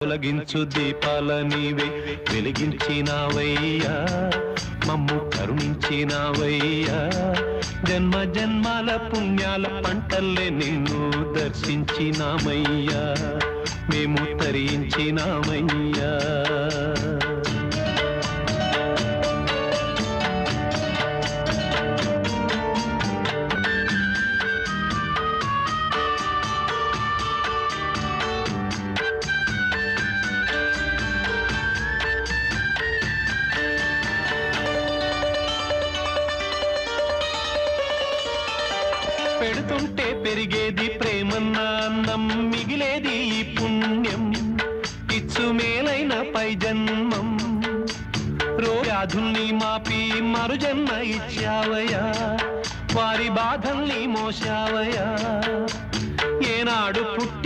తొలగించు దీపాల నీవే వెలిగించినావయ్యా, మమ్ము కరుణించినావయ్యా. జన్మ జన్మాల పుణ్యాల పంటల్లే నిన్ను దర్శించినామయ్యా, మేము తరించినామయ్యా. పెడుతుంటే పెరిగేది ప్రేమన్న అన్నం, మిగిలేది ఈ పుణ్యం ఇచ్చు మేలైన పై జన్మం. వ్యాధుల్ని మాపి మరుజన్మ ఇచ్చావయ్యా, వారి బాధల్ని మోసావయ్యా. ఏనాడు పుట్టి